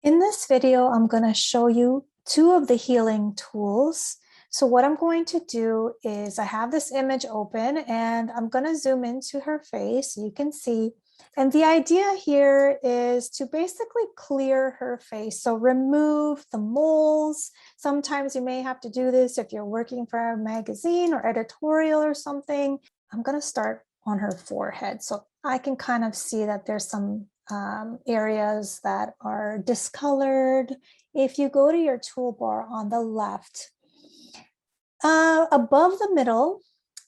In this video, I'm going to show you two of the healing tools. So what I'm going to do is I have this image open and I'm going to zoom into her face so you can see. And the idea here is to basically clear her face. So remove the moles. Sometimes you may have to do this if you're working for a magazine or editorial or something. I'm going to start on her forehead. So I can kind of see that there's some areas that are discolored. If you go to your toolbar on the left, above the middle,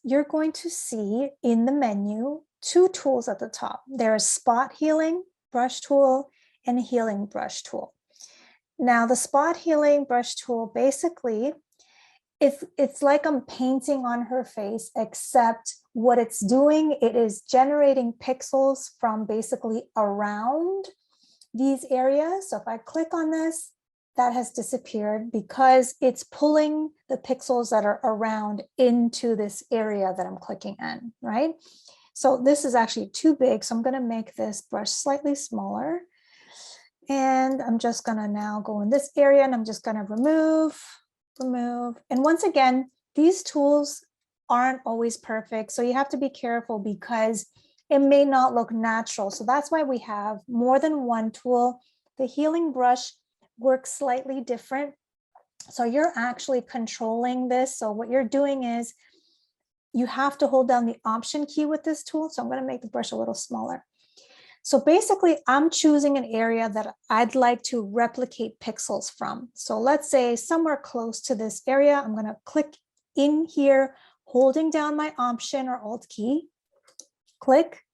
you're going to see in the menu two tools at the top. There is spot healing brush tool and healing brush tool. Now the spot healing brush tool, basically, it's like I'm painting on her face, except what it's doing, it is generating pixels from basically around these areas. So if I click on this, that has disappeared because it's pulling the pixels that are around into this area that I'm clicking in, right? So this is actually too big. So I'm going to make this brush slightly smaller. And I'm just going to now go in this area and I'm just going to remove. And once again, these tools aren't always perfect. So you have to be careful because it may not look natural. So that's why we have more than one tool. The healing brush works slightly different. So you're actually controlling this. So what you're doing is you have to hold down the Option key with this tool. So I'm going to make the brush a little smaller. So basically, I'm choosing an area that I'd like to replicate pixels from. So let's say somewhere close to this area, I'm going to click in here, holding down my Option or Alt key, click,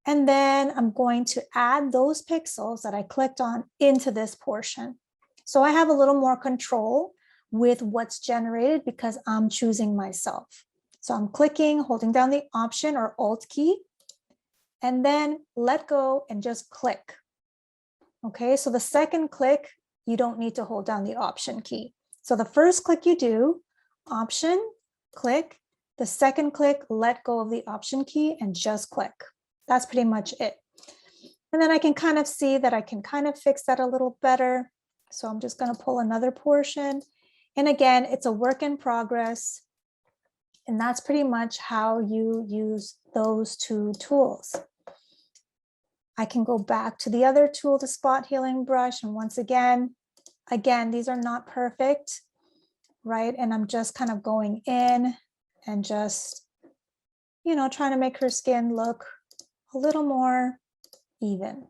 and then I'm going to add those pixels that I clicked on into this portion. So I have a little more control with what's generated because I'm choosing myself. So I'm clicking, holding down the Option or Alt key, and then let go and just click. Okay, so the second click, you don't need to hold down the Option key. So the first click you do, Option, click. The second click, let go of the Option key and just click. That's pretty much it. And then I can kind of see that I can kind of fix that a little better. So I'm just going to pull another portion. And again, it's a work in progress. And that's pretty much how you use those two tools. I can go back to the other tool, the spot healing brush. And once again, these are not perfect, right? And I'm just kind of going in and just, trying to make her skin look a little more even.